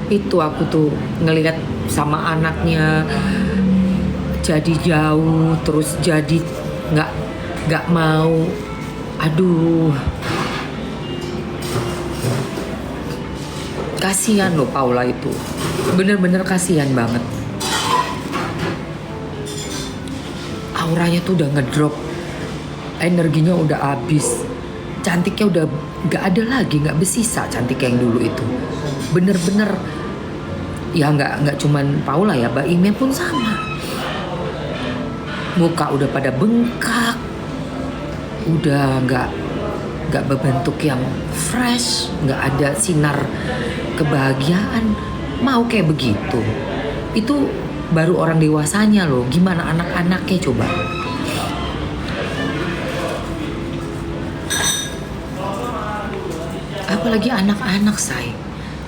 Itu aku tuh ngelihat sama anaknya jadi jauh, terus jadi nggak mau. Aduh, kasihan loh Paula itu, bener-bener kasihan banget. Auranya tuh udah ngedrop, energinya udah habis, cantiknya udah nggak ada lagi, nggak bersisa cantik yang dulu itu. Bener-bener ya nggak cuman Paula ya, Mbak Ime pun sama. Muka udah pada bengkak, udah nggak berbentuk yang fresh, nggak ada sinar kebahagiaan. Mau kayak begitu, itu baru orang dewasanya loh. Gimana anak-anaknya coba? Apalagi anak-anak, say,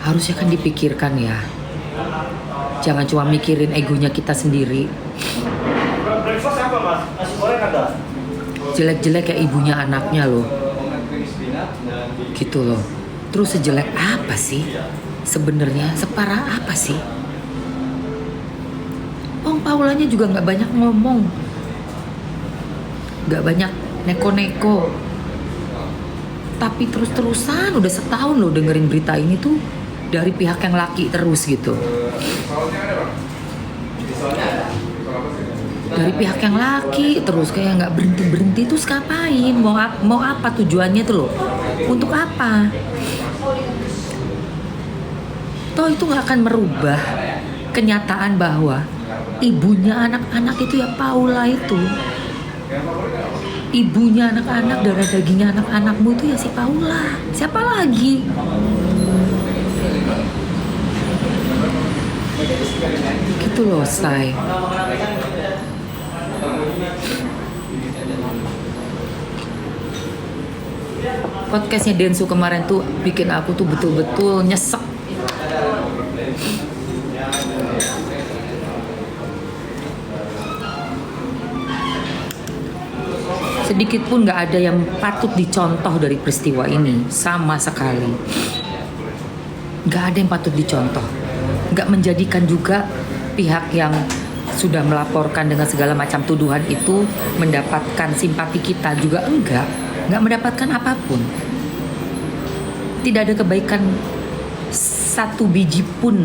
harusnya kan dipikirkan ya. Jangan cuma mikirin egonya kita sendiri. Breakfast apa mas? Nasi goreng ada? Jelek-jelek kayak ibunya anaknya loh. Gitu loh. Terus sejelek apa sih? Sebenarnya separah apa sih? Paulanya juga nggak banyak ngomong, nggak banyak neko-neko, tapi terus-terusan udah setahun loh dengerin berita ini tuh dari pihak yang laki terus gitu. Dari pihak yang laki terus kayak nggak berhenti terus ngapain? Mau apa tujuannya tuh loh? Untuk apa? Toh itu nggak akan merubah kenyataan bahwa ibunya anak-anak itu ya Paula itu. Ibunya anak-anak, darah dagingnya anak-anakmu itu ya si Paula. Siapa lagi? Gitu loh, say. Podcastnya Densu kemarin tuh bikin aku tuh betul-betul nyesek. Sedikit pun gak ada yang patut dicontoh dari peristiwa ini, sama sekali. Gak ada yang patut dicontoh. Gak menjadikan juga pihak yang sudah melaporkan dengan segala macam tuduhan itu mendapatkan simpati kita juga enggak. Gak mendapatkan apapun. Tidak ada kebaikan satu biji pun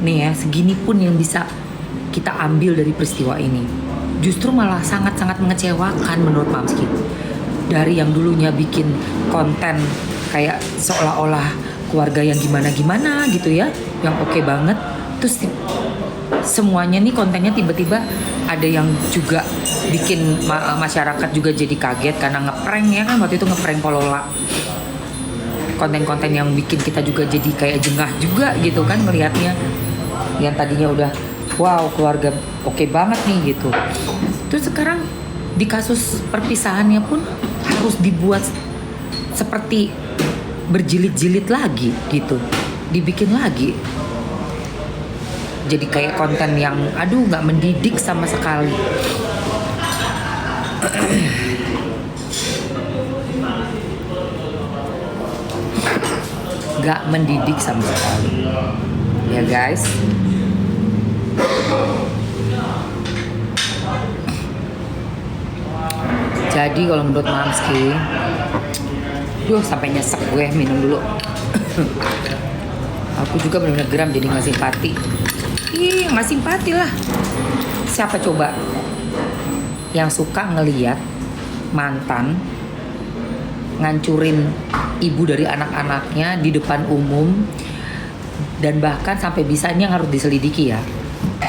nih ya, segini pun yang bisa kita ambil dari peristiwa ini. Justru malah sangat-sangat mengecewakan menurut Mamski. Dari yang dulunya bikin konten kayak seolah-olah keluarga yang gimana-gimana gitu ya, yang oke banget, terus semuanya nih kontennya tiba-tiba ada yang juga bikin masyarakat juga jadi kaget karena ngeprank ya kan, waktu itu ngeprank Polola. Konten-konten yang bikin kita juga jadi kayak jengah juga gitu kan melihatnya. Yang tadinya udah wow keluarga oke banget nih gitu. Terus sekarang di kasus perpisahannya pun harus dibuat seperti berjilid-jilid lagi gitu, dibikin lagi. Jadi kayak konten yang aduh nggak mendidik sama sekali. Nggak mendidik sama sekali. Ya guys. Jadi kalau menurut Mamski, sampai nyesek gue minum dulu. Aku juga benar-benar geram jadi nggak simpati. Nggak simpati lah. Siapa coba yang suka ngeliat mantan ngancurin ibu dari anak-anaknya di depan umum, dan bahkan sampai bisa, ini yang harus diselidiki ya.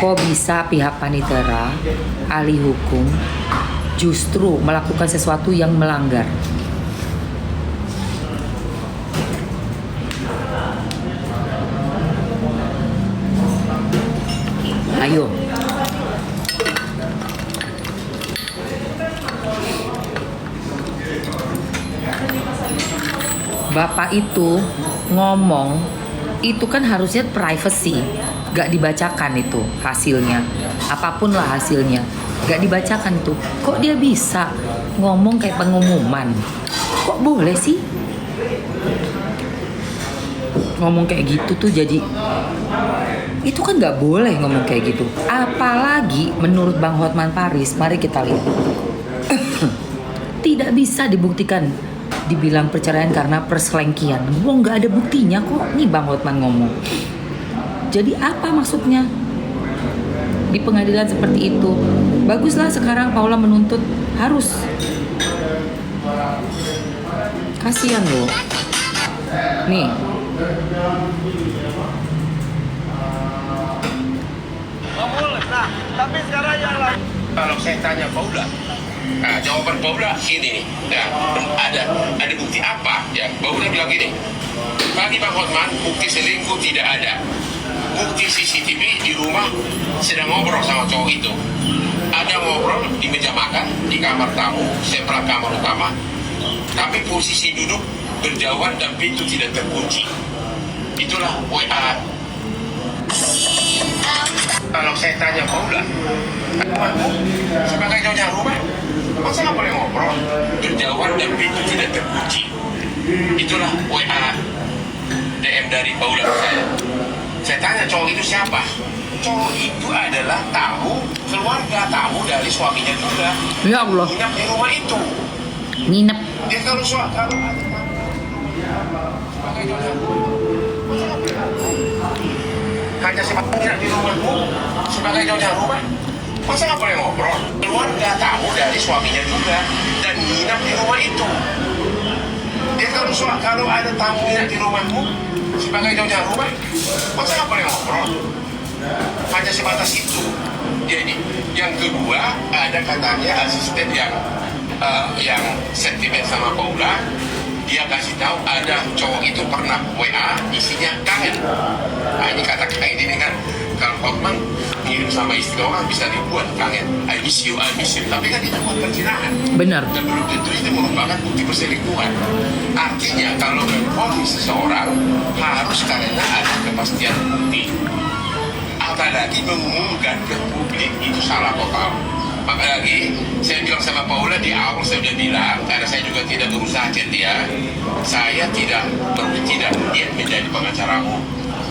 Kok bisa pihak panitera, ahli hukum justru melakukan sesuatu yang melanggar? Ayo. Bapak itu ngomong itu kan harusnya privacy, gak dibacakan itu hasilnya, apapun lah hasilnya, gak dibacakan tuh. Kok dia bisa ngomong kayak pengumuman? Kok boleh sih ngomong kayak gitu tuh? Jadi itu kan gak boleh ngomong kayak gitu. Apalagi menurut Bang Hotman Paris, mari kita lihat. Tidak bisa dibuktikan, dibilang perceraian karena perselengkian. Wah, nggak ada buktinya kok. Nih Bang Hotman ngomong. Jadi apa maksudnya di pengadilan seperti itu? Baguslah sekarang Paula menuntut, harus. Kasihan loh. Nih. Nah, tapi sekarang yang lain. Kalau saya tanya Paula, nah, jawaban Paula ini nih, ya, ada bukti apa? Ya, Paula bilang gini, bagi Bang Hotman bukti selingkuh tidak ada, bukti CCTV di rumah sedang ngobrol sama cowok itu, ada ngobrol di meja makan di kamar tamu sebelah kamar utama, tapi posisi duduk berjauhan dan pintu tidak terkunci. Itulah WA. Kalau saya tanya Paula, rumahmu sebagai nyonya rumah, masa nggak boleh ngobrol berjauhan dan pintu tidak terkunci? Itulah WA DM dari Paula ke saya. Saya tanya cowok itu siapa? Cowok itu adalah tamu keluarga, tamu dari suaminya juga. Ya Allah. Nginap di rumah itu. Nginep. Dia kalau ada tamu sebagai nyonya rumah, masa nggak boleh hanya sebagai di rumahmu sebagai nyonya rumah, masa nggak boleh ngobrol? Keluarga tamu dari suaminya juga dan nginap di rumah itu. Dia kalau ada tamu nginap di rumahmu sebagai nyonya rumah, masa nggak boleh ngobrol? Hanya sebatas itu. Jadi yang kedua, ada katanya asisten yang sentimen sama Paula. Dia kasih tahu ada cowok itu pernah WA isinya kangen. Nah, ini kata kangen ini kan kalau Hotman ngirim sama istri orang bisa dibuat kangen, I miss you, tapi kan itu bukan perkiraan. Benar. Dan belum tentu itu merupakan bukti perselingkuhan. Artinya kalau memfonis seseorang harus karena ada kepastian bukti. Apalagi mengumumkan ke publik itu salah total. Maka lagi, saya bilang sama Paula di awal saya sudah bilang, karena saya juga tidak berusaha chat dia, saya tidak berniat menjadi pengacaramu,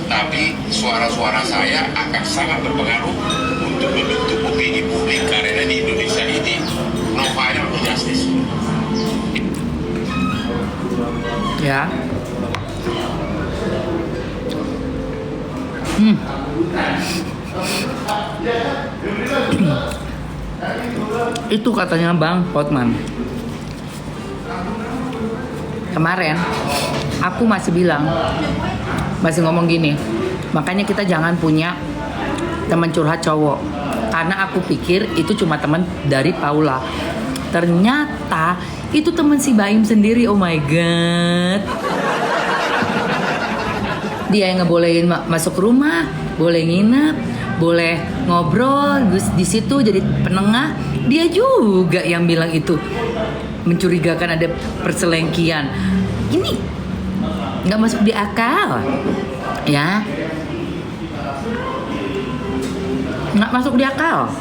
tapi suara-suara saya akan sangat berpengaruh untuk membentuk opini publik karena di Indonesia ini no final no justice. Ya. Itu katanya Bang Hotman. Kemarin aku masih ngomong gini, makanya kita jangan punya teman curhat cowok, karena aku pikir itu cuma teman dari Paula. Ternyata itu teman si Baim sendiri. Oh my god. Dia yang ngebolehin masuk rumah, boleh nginep, boleh ngobrol, di situ jadi penengah. Dia juga yang bilang itu mencurigakan ada perselengkian. Ini nggak masuk di akal, ya? Nggak masuk di akal.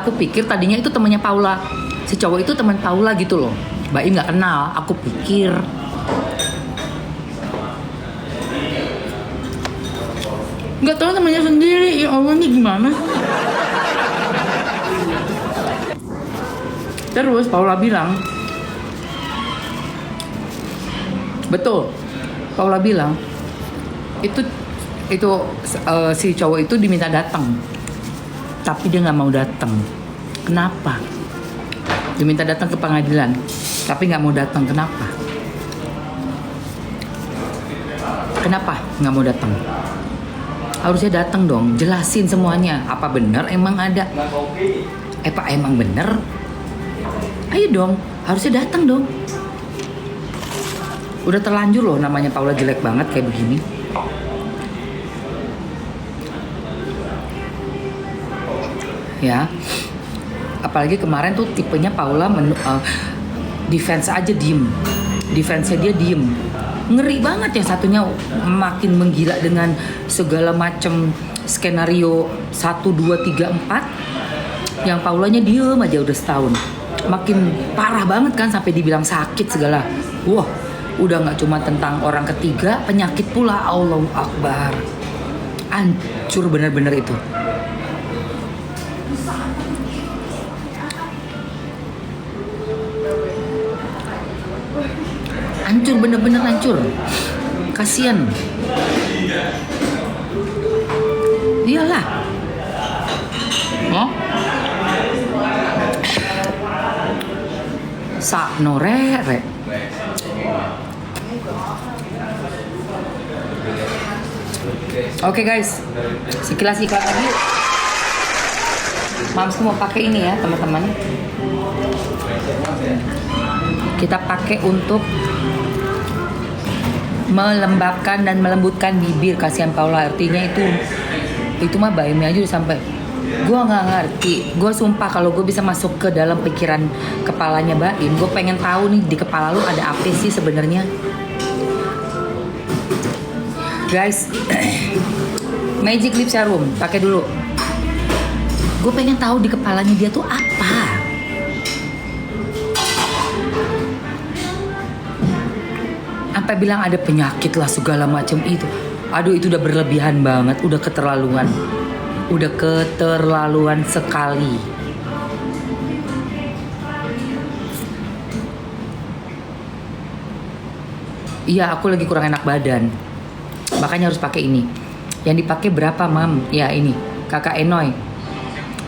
Aku pikir tadinya itu temannya Paula, si cowok itu teman Paula gitu loh. Baim nggak kenal, aku pikir. Nggak tahu temannya sendiri. Ya Allah, ini gimana? Terus Paula bilang, betul. Paula bilang itu si cowok itu diminta datang, tapi dia nggak mau datang. Kenapa? Diminta datang ke pengadilan, tapi nggak mau datang. Kenapa? Kenapa nggak mau datang? Harusnya datang dong, jelasin semuanya. Apa benar emang ada? Pak emang bener? Ayo dong, harusnya datang dong. Udah terlanjur loh namanya Paula jelek banget kayak begini. Ya, Apalagi kemarin tuh tipenya Paula defense aja diem. Defense-nya dia diem. Ngeri banget yang satunya makin menggila dengan segala macam skenario 1, 2, 3, 4. Yang Paulanya diem aja udah setahun. Makin parah banget kan sampai dibilang sakit segala. Wah, udah nggak cuma tentang orang ketiga, penyakit pula. Allahu Akbar. Hancur bener-bener itu. Hancur, bener-bener hancur. Kasian. Iyalah. Oh? Sakno rere. Oke guys, sekilas iklan lagi. Mams mau pakai ini ya teman-teman. Kita pakai untuk melembabkan dan melembutkan bibir. Kasihan Paula, artinya itu mah Baimi aja udah sampai. Gue nggak ngerti. Gue sumpah kalau gue bisa masuk ke dalam pikiran kepalanya Baim, gue pengen tahu nih di kepala lu ada apa sih sebenarnya. Guys, Magic Lip Serum pakai dulu. Gue pengen tahu di kepalanya dia tuh apa. Sampai bilang ada penyakit lah segala macam itu. Aduh, itu udah berlebihan banget, udah keterlaluan. Udah keterlaluan sekali. Iya, aku lagi kurang enak badan. Makanya harus pakai ini. Yang dipakai berapa, Mam? Ya, ini. Kakak Enoy.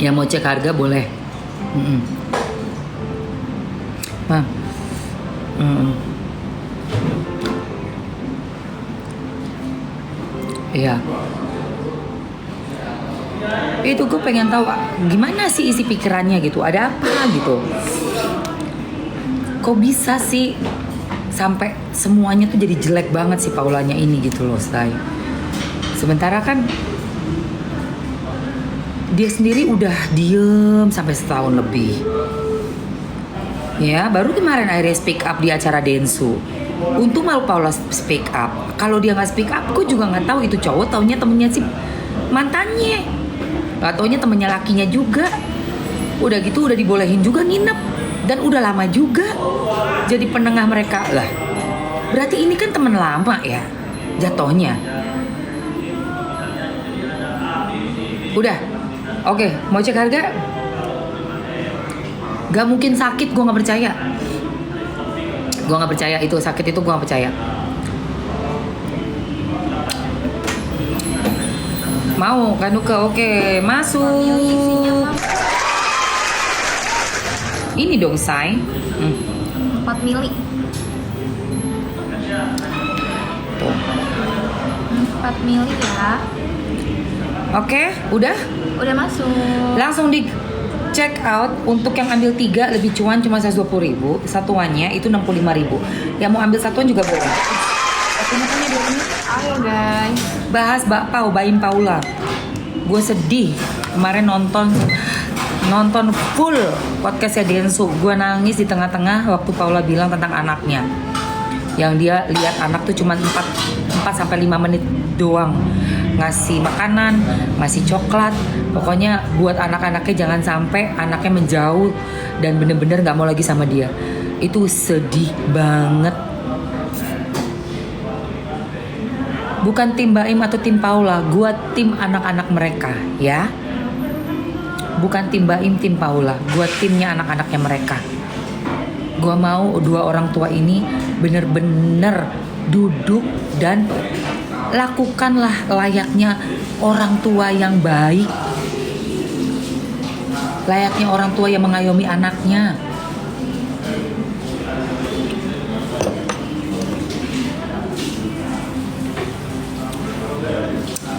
Yang mau cek harga boleh. Mam. Iya. Itu gue pengen tahu gimana sih isi pikirannya gitu. Ada apa gitu. Kok bisa sih sampai semuanya tuh jadi jelek banget sih Paulanya ini gitu loh, say. Sementara kan dia sendiri udah diem sampai setahun lebih. Ya, baru kemarin akhirnya speak up di acara Densu. Untung malu Paula speak up. Kalau dia nggak speak up, gue juga nggak tahu itu cowok. Taunya temennya si mantannya. Gak taunya temennya lakinya juga. Udah gitu udah dibolehin juga nginep. Dan udah lama juga jadi penengah mereka lah. Berarti ini kan temen lama ya jatohnya. Udah. Oke, mau cek harga? Gak mungkin sakit, gue gak percaya. Gue gak percaya itu sakit, itu gue gak percaya. Mau Kanuka, oke, masuk. Ini dong, say. 4 mili. Tuh. 4 mili ya. Oke, udah? Udah masuk. Langsung di check out. Untuk yang ambil 3 lebih cuan cuma 120.000. Satuannya itu 65.000. Yang mau ambil satuan juga boleh. Ayo guys. Bahas bakpao Baim Paula. Gue sedih kemarin nonton full podcastnya Densu. Gue nangis di tengah-tengah waktu Paula bilang tentang anaknya. Yang dia lihat anak tuh cuma 4-5 menit doang. Ngasih makanan, ngasih coklat. Pokoknya buat anak-anaknya jangan sampai anaknya menjauh dan bener-bener gak mau lagi sama dia. Itu sedih banget. Bukan tim Baim atau tim Paula, gue tim anak-anak mereka, ya. Bukan tim Baim, tim Paula, gue timnya anak-anaknya mereka. Gue mau 2 orang tua ini bener-bener duduk dan lakukanlah layaknya orang tua yang baik, layaknya orang tua yang mengayomi anaknya.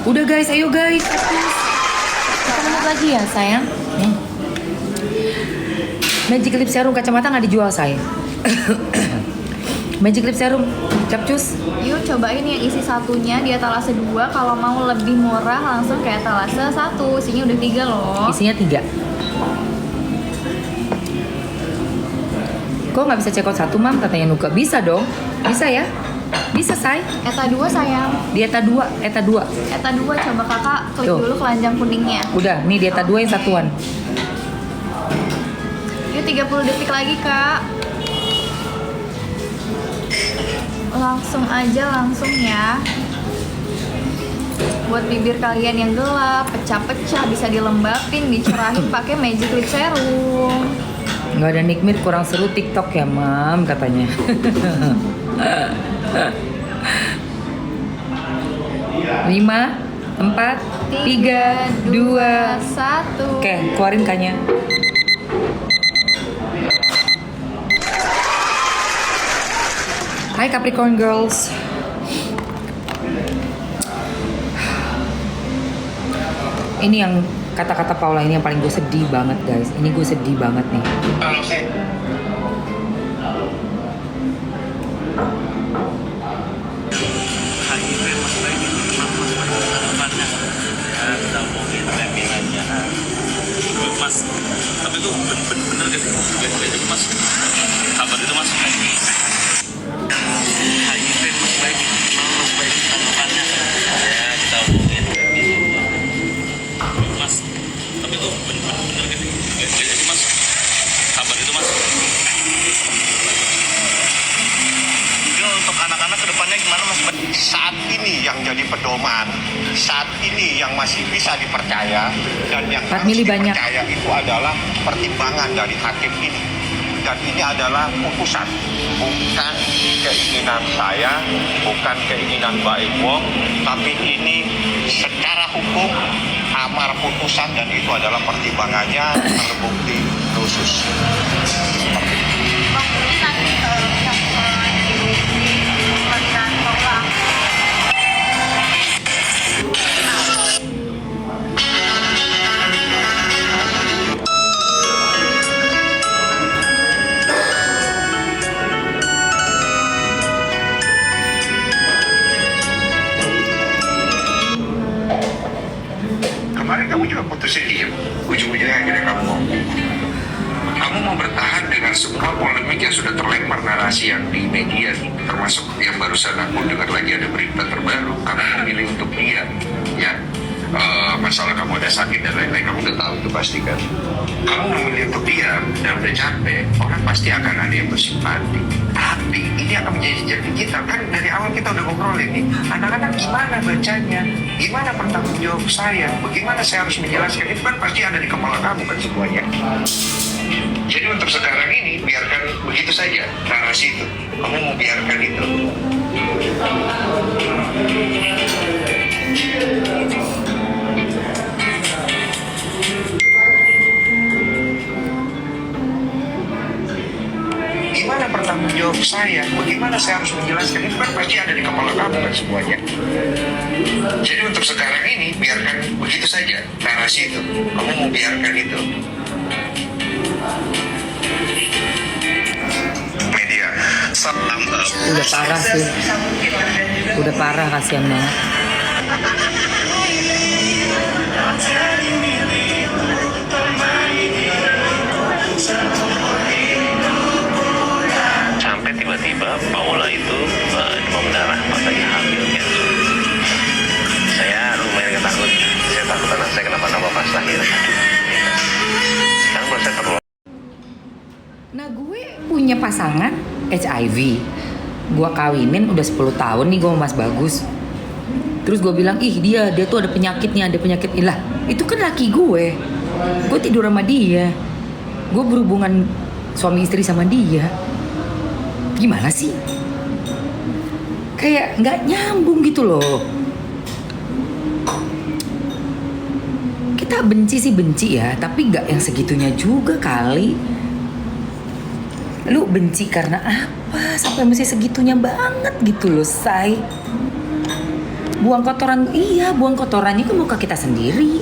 Udah guys, ayo guys. Kita lanjut lagi ya sayang. Magic Lip Serum kacamata nggak dijual sayang. Magic Lip Serum capcus. Yuk cobain yang isi satunya di etalase 2. Kalau mau lebih murah langsung ke etalase 1. Isinya udah 3 loh. Isinya 3. Kok nggak bisa check out 1, Mam? Katanya Nuka. Bisa dong. Bisa ya? Bisa, Say. Eta 2 sayang. Dieta 2, Eta 2. Eta 2 coba kakak klik Tuh. dulu keranjang kuningnya. Udah, nih Dieta 2 yang satuan. Yuk 30 detik lagi kak. Langsung aja langsung ya. Buat bibir kalian yang gelap, pecah-pecah, bisa dilembapin, dicerahin pakai Magic Lip Serum. Nggak ada nikmit, kurang seru TikTok ya, Mam, katanya. 5, 4, 3, 2. 1. Oke, keluarin kanya. Hai Capricorn Girls. Ini yang kata-kata Paula ini yang paling gue sedih banget, guys. Ini gue sedih banget nih. Kalau saya Mas, tapi itu bener gak sih? Bener Mas, kabar itu Mas. HIV Mas baik, Mas baik tanggapannya. Ya kita omongin Mas, tapi itu bener gak sih? Mas, kabar itu Mas. Ini untuk anak-anak kedepannya gimana Mas? saat ini yang jadi pedoman, saat ini yang masih bisa dipercaya dan yang 4 harus mili banyak. dipercaya itu adalah pertimbangan dari hakim ini. Dan ini adalah putusan, bukan keinginan saya, bukan keinginan Mbak Ewong, tapi ini secara hukum amar putusan dan itu adalah pertimbangannya terbukti khusus. Kemarin kamu juga putusin diem, ujung-ujungnya akhirnya kamu mau bertahan dengan semua polemik yang sudah terlempar narasi yang di media, termasuk yang barusan aku dengar lagi ada berita terbaru. Kamu memilih untuk diam, ya. Masalah kamu ada sakit dan lain-lain, kamu udah tahu itu pasti kan. Kamu memilih untuk diam dan udah capek, orang pasti akan ada yang bersimpati. Tapi ini akan menjadi jejak kita kan, dari awal kita udah ngobrolin nih. Anak-anak gimana bacanya, gimana bertanggung jawab saya, bagaimana saya harus menjelaskan, itu kan pasti ada di kepala kamu kan semuanya. Jadi untuk sekarang ini biarkan begitu saja narasi itu. Kamu mau biarkan itu. Gimana bertanggung jawab saya? Bagaimana saya harus menjelaskan? Itu kan pasti ada di kepala kamu kan semuanya. Jadi untuk sekarang ini biarkan begitu saja narasi itu. Kamu mau biarkan itu. Media. Udah parah sih. Udah parah, kasihan banget. Sampai tiba-tiba Paula itu demam berdarah pas lagi hamil kan. Saya lumayan ketakut. Saya takut anak saya kenapa-napa pas lahir. Sekarang saya perlu. Nah, gue punya pasangan HIV. Gue kawinin udah 10 tahun nih gue sama Mas Bagus. Terus gue bilang, ih dia tuh ada penyakitnya, ada penyakit. Ilah, itu kan laki gue. Gue tidur sama dia. Gue berhubungan suami istri sama dia. Gimana sih? Kayak nggak nyambung gitu loh. Kita benci sih benci ya, tapi nggak yang segitunya juga kali. Lu benci karena apa? Sampai mesti segitunya banget gitu loh, Say. Buang kotoran, iya buang kotorannya ke muka kita sendiri.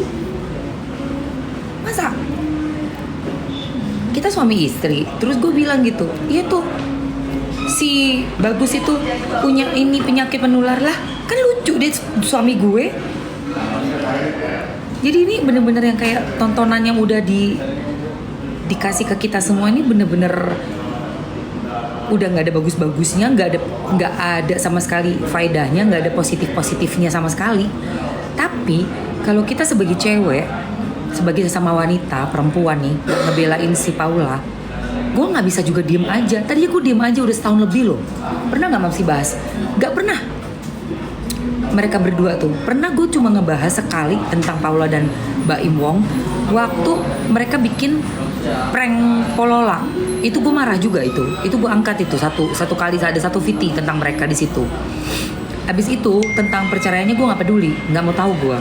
Masa? Kita suami istri, terus gue bilang gitu, iya tuh si Bagus itu punya ini penyakit menular lah. Kan lucu deh suami gue. Jadi ini bener-bener yang kayak tontonan yang udah dikasih ke kita semua ini bener-bener udah nggak ada bagus-bagusnya, nggak ada sama sekali faedahnya, nggak ada positifnya sama sekali. Tapi kalau kita sebagai cewek, sebagai sesama wanita perempuan nih ngebelain si Paula, gue nggak bisa juga diem aja. Tadi aku diem aja udah setahun lebih loh. Pernah nggak Mamsi bahas? Nggak pernah. Mereka berdua tuh pernah gue cuma ngebahas sekali tentang Paula dan Mbak Im Wong waktu mereka bikin prank Polola. Itu gue marah juga itu gue angkat itu satu kali, ada satu VT tentang mereka di situ. Abis itu tentang perceraiannya gue nggak peduli, nggak mau tahu gue.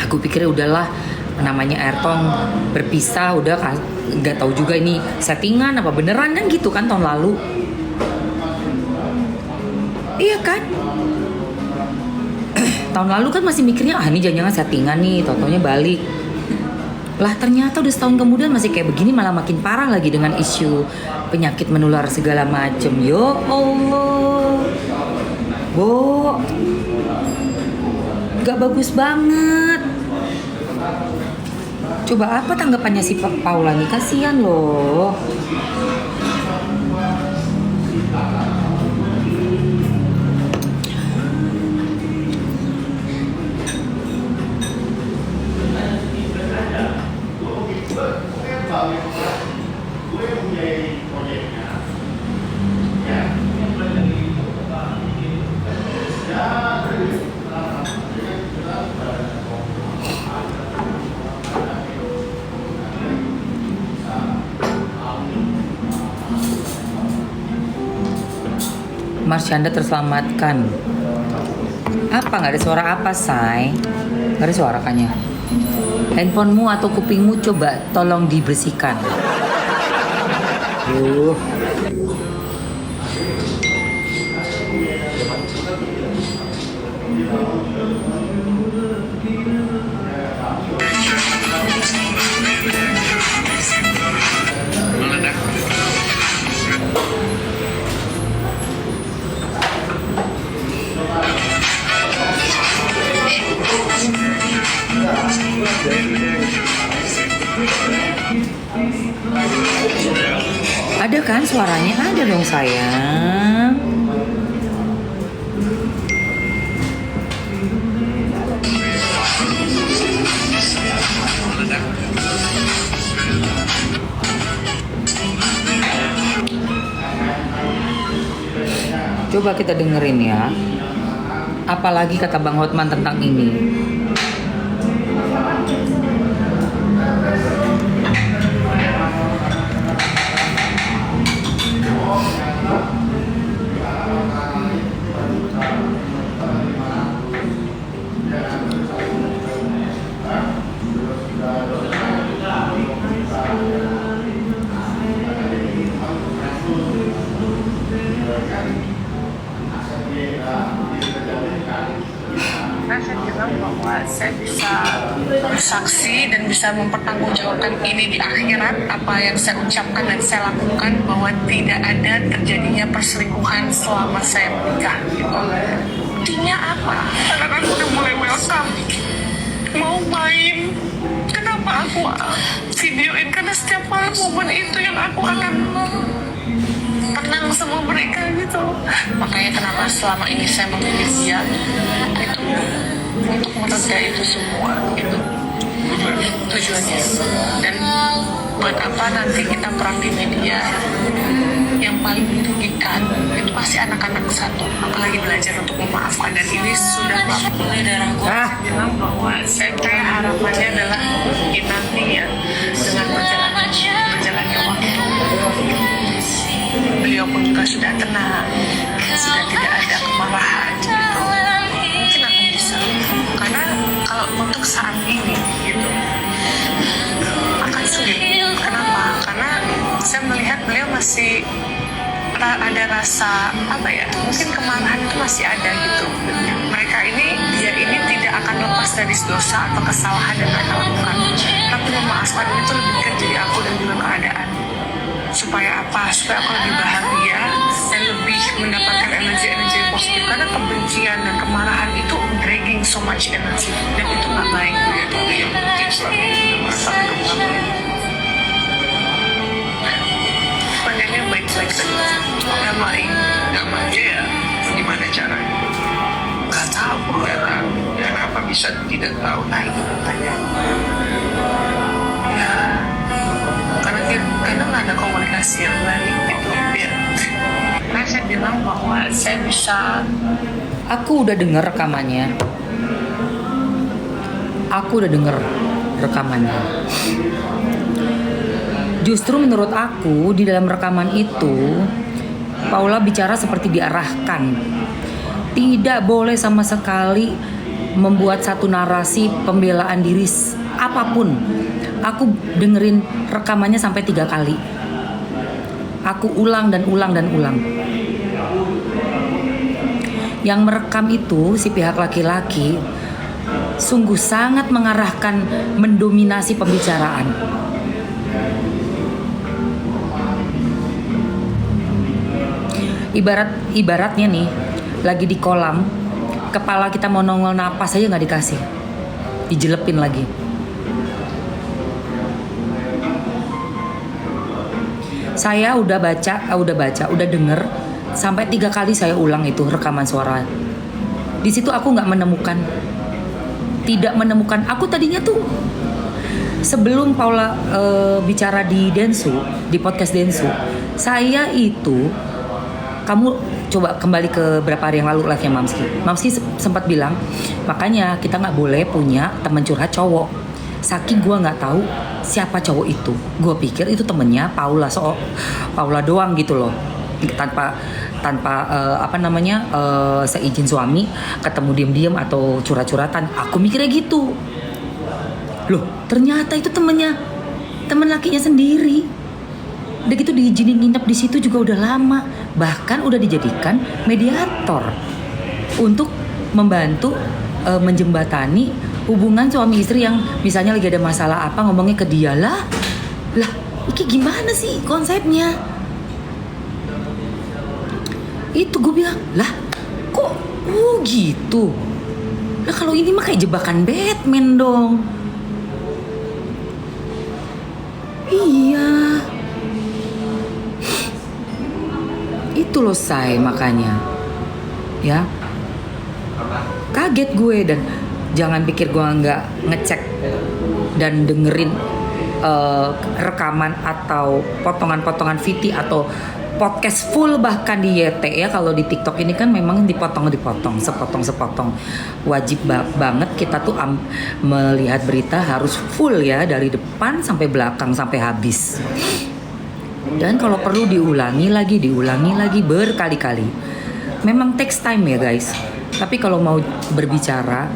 Aku pikir udahlah, namanya Airtong berpisah, udah nggak tahu juga ini settingan apa beneran kan gitu kan tahun lalu. Iya kan? Tahun lalu kan masih mikirnya ini jangan-jangan settingan nih, totonya balik. Lah ternyata udah setahun kemudian masih kayak begini, malah makin parah lagi dengan isu penyakit menular segala macem. Yo Allah, Bo, gak bagus banget. Coba apa tanggapannya si Paula nih, kasihan loh. Marsyanda terselamatkan. Apa nggak ada suara apa, Say? Nggak ada suara kayaknya. Handphonemu atau kupingmu coba tolong dibersihkan. Ada kan suaranya? Ada dong sayang. Coba kita dengerin ya. Apalagi kata Bang Hotman tentang ini. Saya bilang bahwa saya bisa bersaksi dan bisa mempertanggungjawabkan ini di akhirat, apa yang saya ucapkan dan saya lakukan, bahwa tidak ada terjadinya perselingkuhan selama saya menikah gitu. Buktinya apa? Karena aku udah mulai welcome mau main, kenapa aku videoin? Karena setiap malam momen itu yang aku akan tenang sama mereka gitu. Makanya kenapa selama ini saya memilih dia itu untuk mereda itu semua gitu tujuannya. Dan buat apa nanti kita perang di media, yang paling dirugikan itu pasti anak-anak satu, apalagi belajar untuk memaafkan. Dan ini sudah mulai darah gue. Saya bilang bahwa saya harapannya adalah mungkin nantinya dengan berjalannya waktu beliau pun juga sudah tenang, sudah tidak ada kemarahan gitu. Mungkin akan bisa, karena kalau untuk saat ini gitu akan sulit. Kenapa? Karena saya melihat beliau masih ada rasa apa ya, mungkin kemarahan itu masih ada gitu. Mereka ini, dia ini tidak akan lepas dari dosa atau kesalahan yang mereka lakukan, tapi memaafkan itu lebih ke diri aku dan juga keadaan. Supaya apa? Supaya aku lebih bahagia dan lebih mendapatkan energi-energi positif. Karena kebencian dan kemarahan itu dragging so much energy, dan itu nggak baik. Yang penting selalu merasa hidup. Sebenarnya baik-baik saja. agamanya ya gimana caranya? Nggak tahu. Kenapa bisa tidak tahu? Nah itu pertanyaan. Ya, karena kadang ada komunikasi yang baik gitu ya. Nah, saya bilang bahwa saya bisa. Aku udah denger rekamannya. Justru menurut aku di dalam rekaman itu Paula bicara seperti diarahkan. Tidak boleh sama sekali membuat satu narasi pembelaan diri apapun. Aku dengerin rekamannya sampai 3 kali. Aku ulang dan ulang dan ulang. Yang merekam itu si pihak laki-laki sungguh sangat mengarahkan, mendominasi pembicaraan. Ibaratnya nih, lagi di kolam, kepala kita mau nongol napas aja nggak dikasih, dijelepin lagi. Saya udah denger sampai 3 kali saya ulang itu rekaman suara. Di situ aku tidak menemukan. Aku tadinya tuh sebelum Paula bicara di Densu, di podcast Densu, saya itu, kamu coba kembali ke berapa hari yang lalu live-nya Mamski sempat bilang, makanya kita nggak boleh punya teman curhat cowok. Saking gue nggak tahu siapa cowok itu, gue pikir itu temennya Paula doang gitu loh, tanpa seizin suami, ketemu diam-diam atau curhat-curhatan. Aku mikirnya gitu. Loh, ternyata itu temen lakinya sendiri. Udah gitu diizinin nginep di situ juga udah lama, bahkan udah dijadikan mediator untuk membantu menjembatani hubungan suami istri yang misalnya lagi ada masalah apa, ngomongnya ke dia lah. Ini gimana sih konsepnya? Itu gue bilang, kok gitu? Kalau ini mah kayak jebakan Batman dong. Iya. Itu loh say, makanya ya kaget gue. Dan jangan pikir gue nggak ngecek dan dengerin rekaman atau potongan-potongan VT atau podcast full, bahkan di YT ya. Kalau di TikTok ini kan memang dipotong sepotong. Wajib banget kita tuh melihat berita harus full ya, dari depan sampai belakang sampai habis. Dan kalau perlu diulangi lagi berkali-kali. Memang takes time ya guys. Tapi kalau mau berbicara,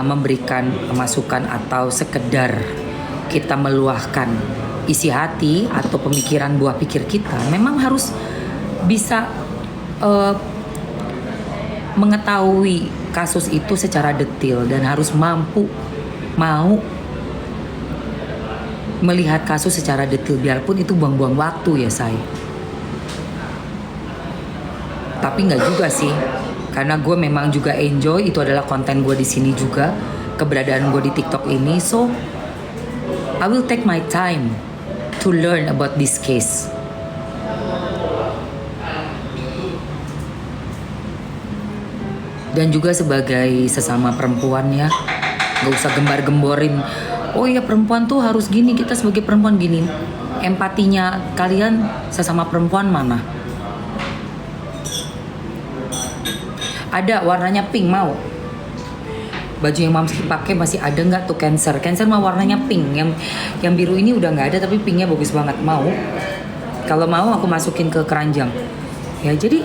memberikan masukan atau sekedar kita meluahkan isi hati atau pemikiran, buah pikir kita, memang harus bisa mengetahui kasus itu secara detail dan harus mau melihat kasus secara detail, biarpun itu buang-buang waktu ya saya. Tapi nggak juga sih, karena gue memang juga enjoy, itu adalah konten gue di sini juga, keberadaan gue di TikTok ini. So I will take my time to learn about this case. Dan juga sebagai sesama perempuan ya, gak usah gembar-gemborin, oh ya perempuan tuh harus gini, kita sebagai perempuan gini. Empatinya kalian sesama perempuan mana? Ada warnanya pink, mau? Baju yang Mamski pakai masih ada nggak tuh Cancer mah warnanya pink. Yang biru ini udah nggak ada, tapi pinknya bagus banget. Mau? Kalau mau aku masukin ke keranjang. Ya jadi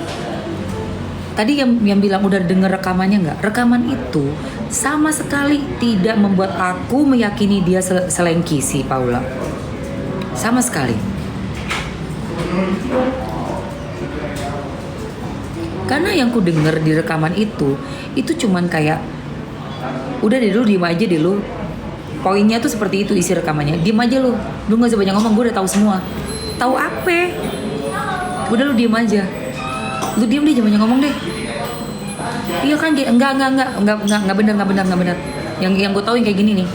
tadi yang bilang udah denger rekamannya nggak? Rekaman itu sama sekali tidak membuat aku meyakini dia selengki si Paula. Sama sekali. Karena yang ku denger di rekaman itu cuman kayak, udah deh lu diem aja deh lu. Poinnya tuh seperti itu isi rekamannya. Diem aja lu gak usah banyak ngomong, gue udah tahu semua. Tahu apa? Udah lu diem aja. Lu diem deh, jangan banyak ngomong deh. Iya kan, enggak benar. Yang gue tahu yang kayak gini nih.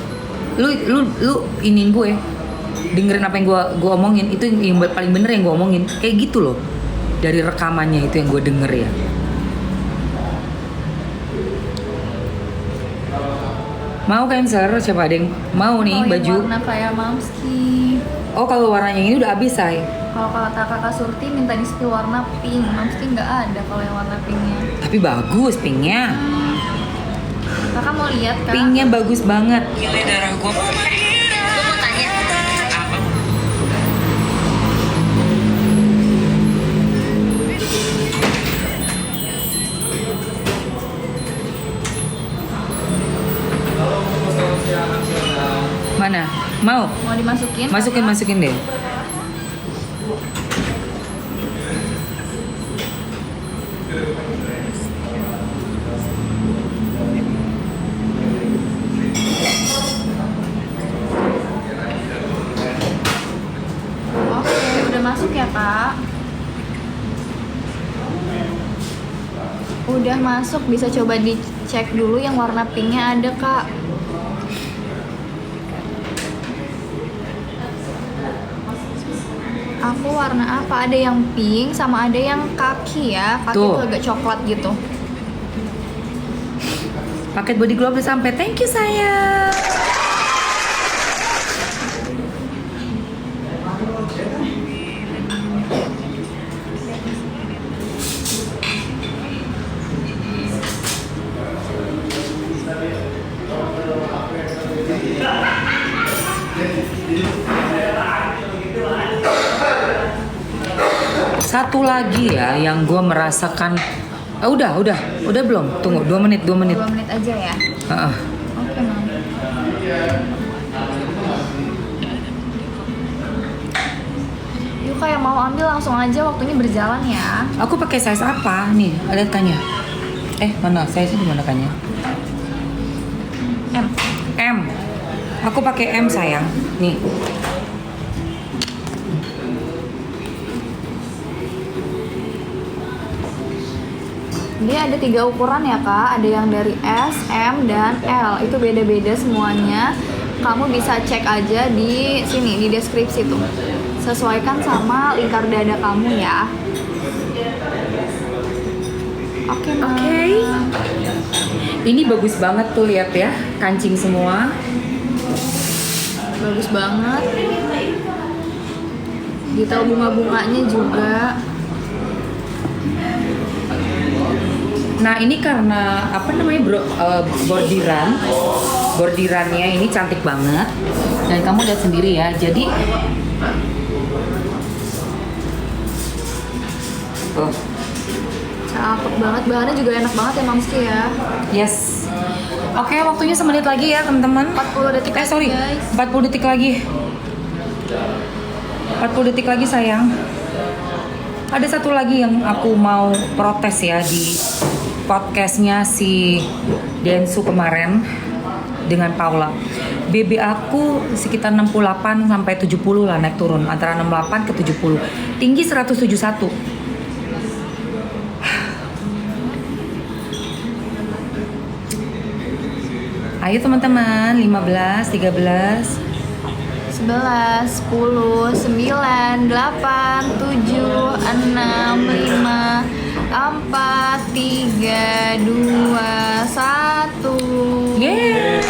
Lu iniin gue. Dengerin apa yang gue omongin, itu yang paling bener yang gue omongin. Kayak gitu loh. dari rekamannya itu yang gue denger ya. Mau Cancer? Siapa ada yang mau nih Kalau yang baju? warna kayak Mamski. Oh kalau warnanya ini udah habis say. Kalau kata kakak Surti minta di skill warna pink. Mamski nggak ada kalau yang warna pinknya. Tapi bagus pinknya. Kakak mau lihat kak? Pinknya bagus banget. Gila darah gue. Gue mau tanya. Apa? Mana? Mau? Mau dimasukin? Masukin kakak? masukin deh. Oke, udah masuk ya kak? Udah masuk, bisa coba dicek dulu yang warna pinknya ada kak. Aku warna apa? Ada yang pink sama ada yang kaki ya. Kaki Tuh. tuh agak coklat gitu. Paket body glow udah sampai. Thank you sayang. Satu lagi ya yang gue merasakan. Udah belum? Tunggu 2 menit. 2 menit aja ya. Heeh. Oke mam. Yuk kayak mau ambil langsung aja, waktunya berjalan ya. Aku pakai size apa nih? Lihat kannya. Mana size di mana kannya? M. M. Aku pakai M sayang. Nih. Dia ada 3 ukuran ya kak, ada yang dari S, M, dan L. Itu beda-beda semuanya. Kamu bisa cek aja di sini, di deskripsi tuh. Sesuaikan sama lingkar dada kamu ya. Oke, Mam. Oke. Ini bagus banget tuh, lihat ya, kancing semua. Bagus banget. Detail bunga-bunganya juga. Nah ini karena apa namanya bordirannya ini cantik banget dan kamu lihat sendiri ya. Jadi Cakep banget, bahannya juga enak banget ya Mamski ya. yes. Oke, waktunya semenit lagi ya teman-teman. 40 detik lagi, sorry, guys. 40 detik lagi. 40 detik lagi sayang. Ada satu lagi yang aku mau protes ya di podcastnya si Densu kemarin dengan Paula. BB aku sekitar 68 sampai 70 lah, naik turun antara 68 ke 70. Tinggi 171. Ayo teman-teman, 15, 13, 11, 10, 9, 8, 7, 6, 5, 4, 3, 2, 1. yeah.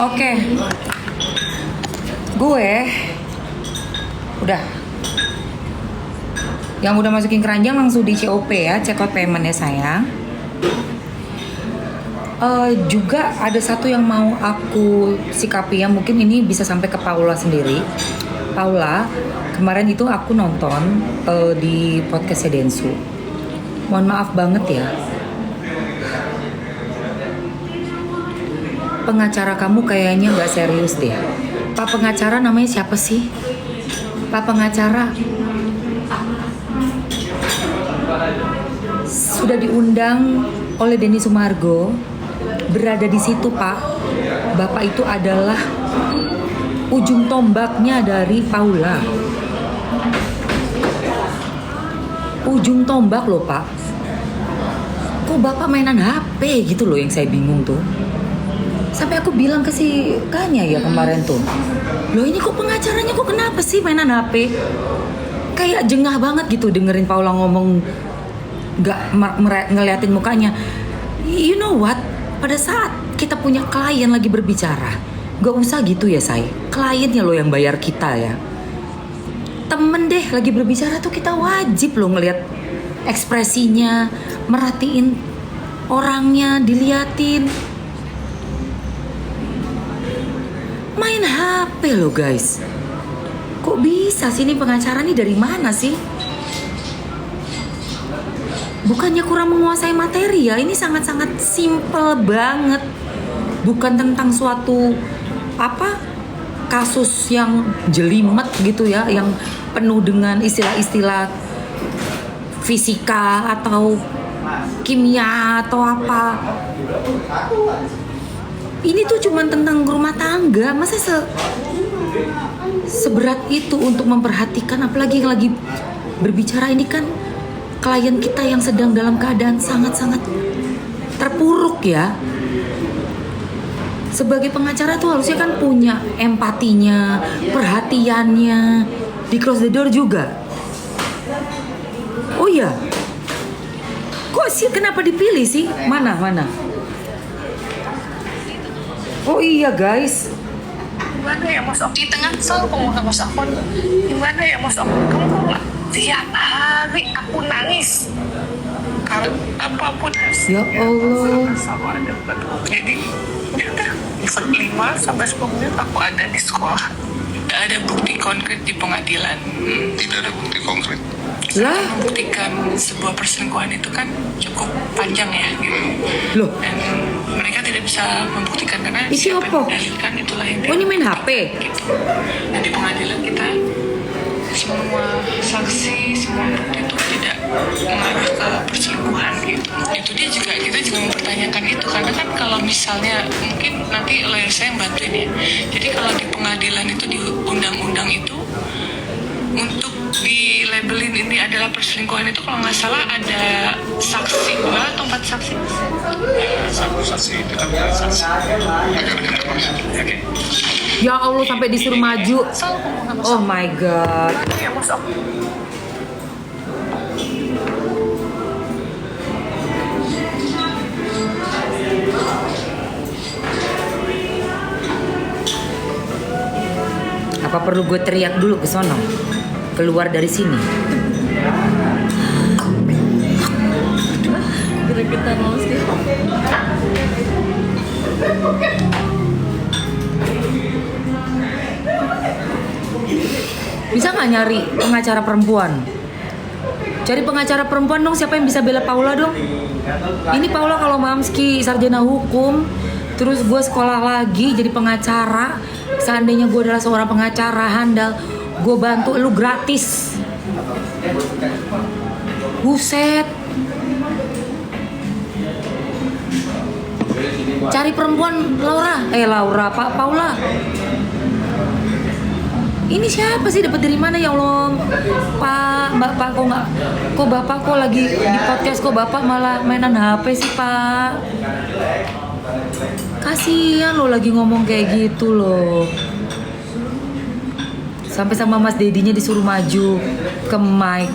Oke. Gue udah. Yang udah masukin keranjang langsung di COP ya, check out payment ya sayang. Juga ada satu yang mau aku sikapi ya, mungkin ini bisa sampai ke Paula sendiri. Paula, kemarin itu aku nonton di podcastnya Densu. Mohon maaf banget ya. Pengacara kamu kayaknya nggak serius deh. Pak pengacara namanya siapa sih? Pak pengacara sudah diundang oleh Denny Sumargo, berada di situ Pak. Bapak itu adalah ujung tombaknya dari Paula. Ujung tombak loh Pak. Kok Bapak mainan HP gitu loh, yang saya bingung tuh. Sampai aku bilang ke si Kanya ya kemarin tuh, loh ini kok pengacaranya kok kenapa sih mainan HP? kayak jengah banget gitu dengerin Paula ngomong, nggak ngeliatin mukanya. You know what? Pada saat kita punya klien lagi berbicara, nggak usah gitu ya say. Kliennya lo yang bayar kita ya. Temen deh lagi berbicara tuh kita wajib lo ngeliat ekspresinya, merhatiin orangnya, diliatin. Main HP lo guys. Kok bisa sih, ini pengacara nih dari mana sih? Bukannya kurang menguasai materi ya, ini sangat-sangat simple banget. Bukan tentang suatu kasus yang jelimet gitu ya, yang penuh dengan istilah-istilah fisika atau kimia atau apa. Ini tuh cuman tentang rumah tangga. Masa seberat itu untuk memperhatikan, apalagi yang lagi berbicara ini kan klien kita yang sedang dalam keadaan sangat-sangat terpuruk ya. Sebagai pengacara tuh harusnya kan punya empatinya, perhatiannya. Di close the door juga. Oh iya, kok sih kenapa dipilih sih? Mana? Oh iya guys, Gimana ya Mas Om? Di tengah selalu ngomong sama Mas Akun. Gimana ya Mas Om? Kamu tahu nggak? Tiap hari aku nangis. Karena apapun harus. ya Allah. Sama ada betul. Jadi ya udah 5 sampai 10 menit aku ada di sekolah. Tidak ada bukti konkret di pengadilan. Tidak ada bukti konkret. Lah, Membuktikan sebuah perselingkuhan itu kan cukup panjang ya gitu. loh, Dan mereka tidak bisa membuktikan karena Isi siapa apa? yang mendalilkan itulah yang oh ini main HP. gitu. Dan di pengadilan kita semua saksi, semua bukti itu tidak mengarah ke perselingkuhan gitu. Itu dia juga, kita juga mempertanyakan itu karena kan kalau misalnya mungkin nanti lawyer saya yang bantuin ya. Jadi kalau di pengadilan itu di undang-undang itu untuk di labelin ini adalah perselingkuhan itu kalau nggak salah ada saksi 2 atau 4 saksi. Satu saksi tidak ada saksi. Oke. Ya Allah, sampai disuruh maju. Selalu ngomong sama Oh my god. ya Mas Om. Apa perlu gue teriak dulu ke sono? Keluar dari sini. Gregetan males deh. Bisa nggak nyari pengacara perempuan? Cari pengacara perempuan dong, siapa yang bisa bela Paula dong? Ini Paula kalau Mamski sarjana hukum, terus gue sekolah lagi jadi pengacara. Seandainya gue adalah seorang pengacara handal, gue bantu lu gratis. Buset. Cari perempuan Laura, Paula. Ini siapa sih, dapat dari mana ya Allah? Pak, kok Bapak kok lagi di podcast, kok Bapak malah mainan HP sih, Pak? Kasihan lo lagi ngomong kayak gitu loh. Sampai sama Mas Dedinya disuruh maju ke mic.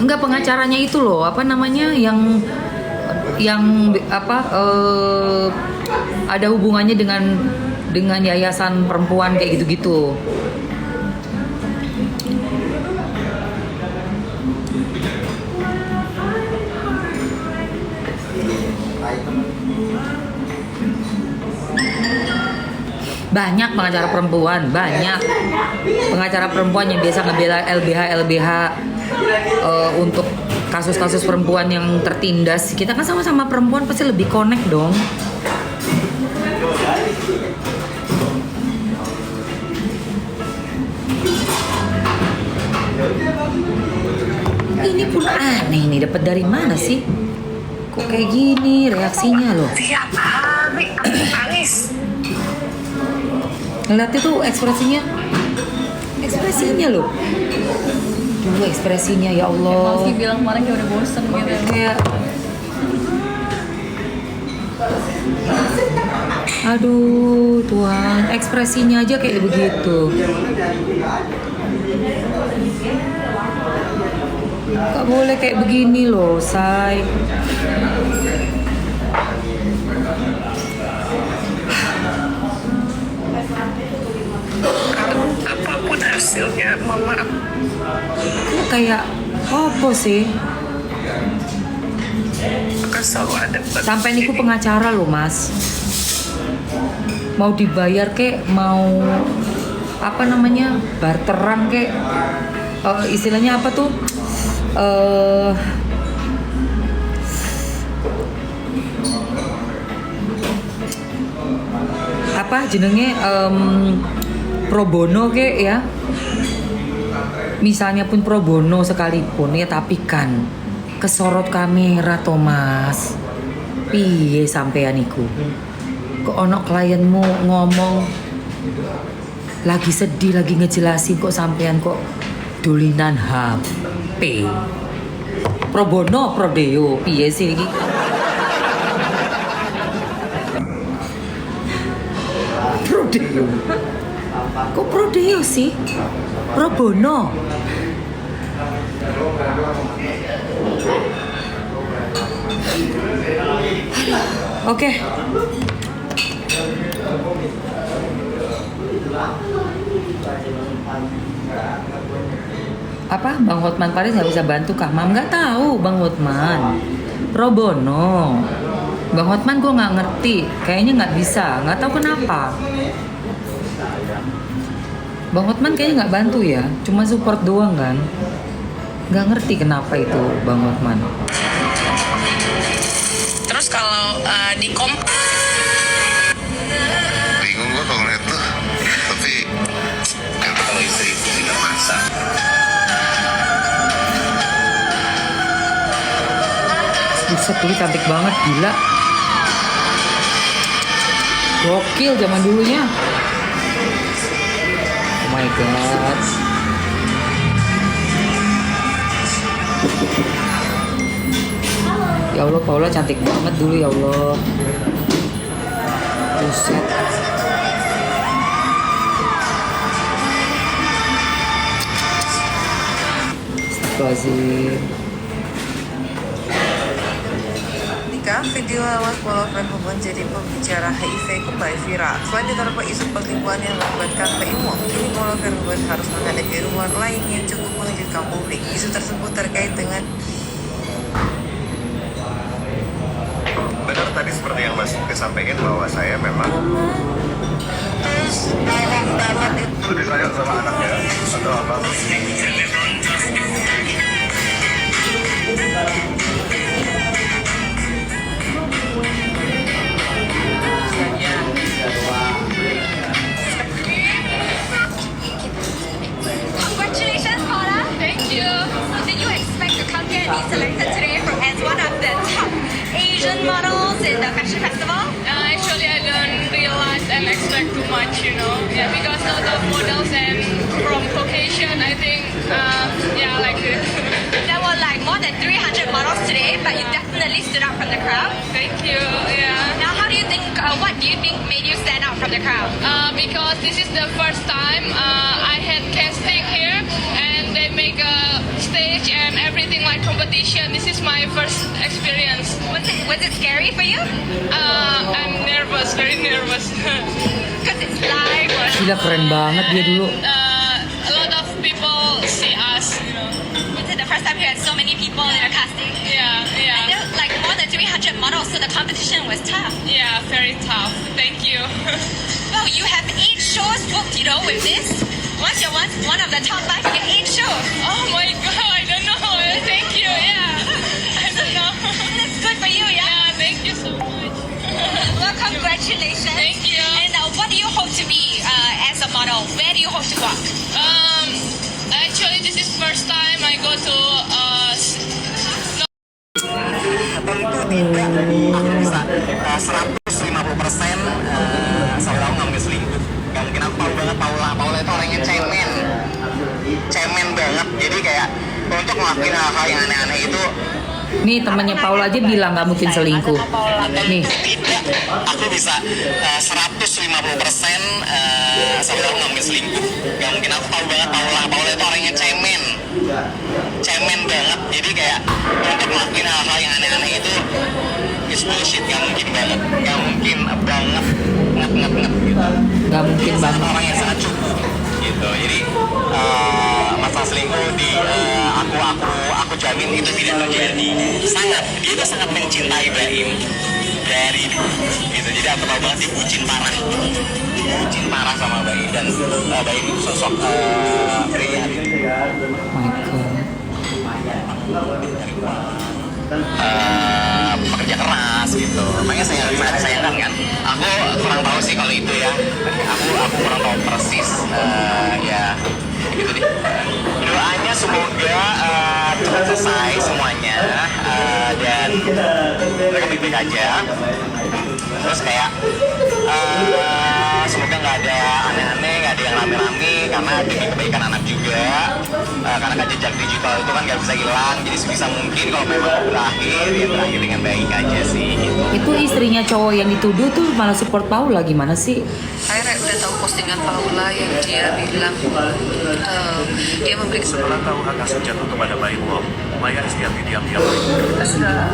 Enggak, pengacaranya itu loh, apa namanya, yang ada hubungannya dengan yayasan perempuan kayak gitu-gitu. Banyak pengacara perempuan, banyak pengacara perempuan yang biasa ngebela LBH untuk kasus-kasus perempuan yang tertindas. Kita kan sama-sama perempuan, pasti lebih connect dong. Ini pun aneh nih, dapat dari mana sih? Kok kayak gini reaksinya loh? Tiap hari aku nangis. Ngeliatnya tuh ekspresinya loh. Dulu ekspresinya ya Kayak Allah. Malki bilang kemarin kayak udah bosen gitu. Kayak aduh Tuhan, ekspresinya aja kayak begitu. Gak boleh kayak begini loh, say. Apapun hasilnya, mama Lu kayak apa sih? akan selalu ada buat Sampai niku ini. pengacara loh mas. Mau dibayar kek, mau apa namanya, barteran kek. Istilahnya apa tuh? Apa jenenge, pro bono kek ya. Misalnya pun pro bono sekalipun ya, tapi kan kesorot kamera Thomas. Piye sampean iku? Kok ono klienmu ngomong lagi sedih, lagi ngejelasin, kok sampean kok dolinan HP. Pro bono, pro deo, piye sih iki? Pro deo. Kok pro deo sih? Pro bono. Oke. Apa Bang Hotman Paris nggak bisa bantu kah? Mam nggak tahu Bang Hotman. Pro bono. Bang Hotman gue nggak ngerti. Kayaknya nggak bisa. Nggak tahu kenapa. Bang Hotman kayaknya nggak bantu ya. Cuma support doang kan. Nggak ngerti kenapa itu Bang Hotman. Terus kalau di Bingung gue kalau ngeliat tuh. Tapi Kan kalau istri itu tidak masak. Buset, dulu cantik banget, gila. Gokil zaman dulunya. Oh my god. Ya Allah, Paula cantik banget dulu ya Allah. Buset. Astagfirullahaladzim. Ketika video lewat Polovan menjadi pembicara HIV kembali viral. Selain diterpa isu penipuan yang melibatkan PIMO, kini Polovan harus menghadapi rumor lain yang cukup mengejutkan publik. Isu tersebut terkait dengan benar tadi seperti yang Mas Uke sampaikan bahwa saya memang itu disayang sama anaknya atau apa? Congratulations, Paula. Thank you. So did you expect to come here and be selected today as one of the top Asian models in the fashion festival? Actually, I don't realize and expect too much, you know. Yeah, because a lot of models and from Caucasian, I think, yeah, like this. There were like more than 300 models today, but you definitely stood out from the crowd. Thank you. Yeah. Now, what do you think made you stand out from the crowd? Because this is the first time I had casting here, and they make a stage and everything like competition. This is my first experience. Was it scary for you? I'm nervous, very nervous. Because it's live. Gila, keren banget dia dulu. A lot of people see us, you know. Was it the first time you had so many people in a casting? Yeah, And yeah, there were like more than 300 models, so the competition was tough. yeah, very tough. Thank you. Well, you have 8 shows booked, you know, with this. Once you're one of the top 5, you get 8 shows. Oh my God, I don't know. Thank you. Yeah, I don't know. That's good for you, yeah? Yeah, thank you so much. Well, congratulations. Thank you. And what do you hope to be as a model? Where do you hope to walk? Actually, this is first time I go to 150% saya tahu nggak mungkin selingkuh. Nggak mungkin, aku tahu banget Paula itu orangnya cemen. cemen banget. Jadi kayak untuk ngelakuin hal-hal yang aneh-aneh itu Nih temannya Paula aja bilang nggak mungkin selingkuh. Nih. tidak. Aku bisa 150% sama kamu nggak mungkin selingkuh. Nggak mungkin. Aku tahu banget Paula itu orangnya cemen banget. Jadi kayak untuk ngelakuin hal-hal yang aneh-aneh itu it's bullshit. Nggak mungkin banget. Nggak mungkin banget. Nget gitu. Nggak mungkin banget. Orang yang sangat cukup gitu. Jadi masalah selingkuh di aku jamin itu tidak terjadi. Dia itu sangat mencintai Baim dari gitu. Jadi aku tahu banget dia bucin parah sama Baim, dan Baim itu sosok pria My God. pekerja keras gitu. Makanya saya sayangkan kan. Aku kurang tahu sih kalau itu ya. Aku kurang tahu persis ya gitu deh. Doanya semoga cepat selesai semuanya dan mereka baik-baik aja. Terus kayak semoga nggak ada aneh-aneh, nggak ada yang rame-rame, karena demi kebaikan anak juga. Karena kan jejak digital itu kan nggak bisa hilang. Jadi sebisa mungkin kalau memang berakhir ya berakhir dengan baik aja sih gitu. Itu istrinya cowok yang dituduh tuh malah support Paula, gimana sih? Saya udah tahu postingan Paula yang dia bilang dia memberi Setelah tahu hak asuh jatuh kepada Baim Wong, Maya Estianti diam-diam. kita sudah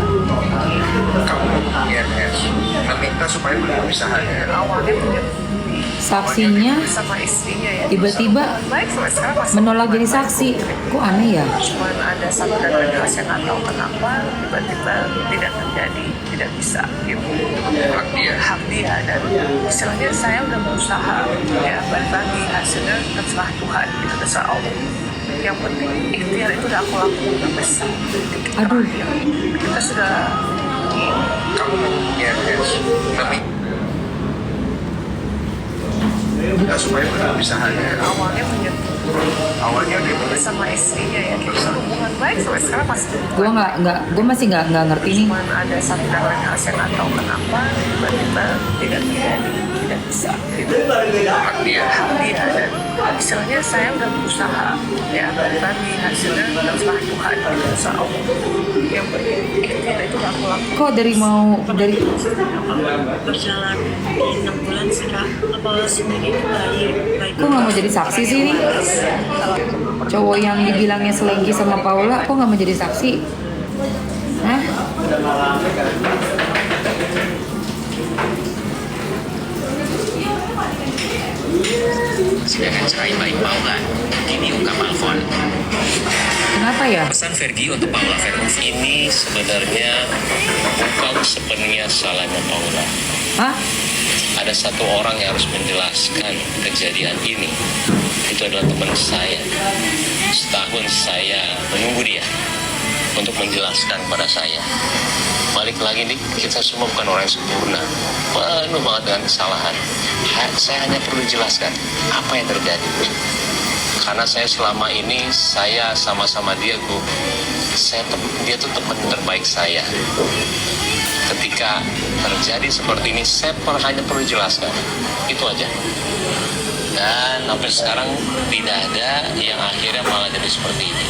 Kamu ya meminta supaya beliau bisa hadir. awalnya punya Saksinya sama istrinya ya. tiba-tiba Baik sampai sekarang masih menolak jadi saksi. Kok aneh ya? cuman ada satu dan jelas yang nggak tahu kenapa tiba-tiba tidak terjadi, tidak bisa gitu. Hak dia dan istilahnya saya udah berusaha ya, balik lagi hasilnya terserah Tuhan, itu terserah Allah. Yang penting ikhtiar itu udah aku lakukan sampai titik Aduh. terakhir. Kita sudah Kamu ya meminta supaya beliau bisa hadir. awalnya dia bersama istrinya ya, kita hubungan baik sampai sekarang masih. Gue masih nggak ngerti nih. Cuman ada satu dan lain hal saya nggak tahu kenapa tiba-tiba tidak terjadi, tidak bisa gitu. Hak dia dan istilahnya saya udah berusaha ya, balik lagi hasilnya terserah Tuhan, itu terserah Allah. Yang penting ikhtiar itu aku lakukan. Kok dari berjalan di 6 bulan sih Kak. Apa sendiri itu baik kok nggak mau jadi saksi sih nih? Cowok yang dibilangnya selingkuh sama Paula kok nggak mau jadi saksi? Hah? Sedangkan cerai baik Paula, ini ungkap Alfon. Kenapa ya? Pesan Fergie untuk Paula Verhoeven ini sebenarnya bukan sepenuhnya salahnya Paula. Hah? Ada satu orang yang harus menjelaskan kejadian ini. Itu adalah teman saya. Setahun saya menunggu dia untuk menjelaskan pada saya. Balik lagi nih, kita semua bukan orang yang sempurna, penuh banget dengan kesalahan. Saya hanya perlu jelaskan apa yang terjadi. Karena saya selama ini, saya sama-sama dia, dia tuh teman terbaik saya. Ketika terjadi seperti ini, saya hanya perlu jelaskan. Itu aja. Dan sampai sekarang tidak ada yang akhirnya malah jadi seperti ini.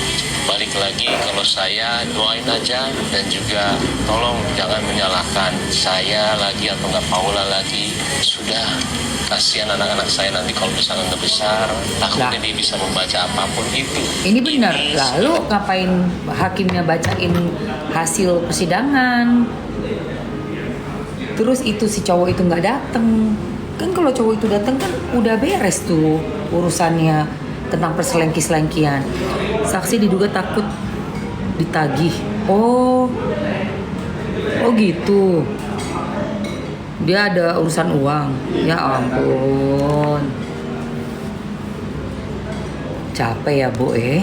Balik lagi, kalau saya doain aja, dan juga tolong jangan menyalahkan saya lagi atau nggak Paula lagi. Sudah, kasihan anak-anak saya nanti kalau misalnya udah besar, takutnya dia bisa membaca apapun itu. Ini benar. Lalu ngapain hakimnya bacain hasil persidangan? Terus itu si cowok itu nggak dateng. Kan kalau cowok itu dateng kan udah beres tuh urusannya tentang perselengki-selengkian. Saksi diduga takut ditagih. Oh gitu. Dia ada urusan uang. Ya ampun. Capek ya, Bu. Capek,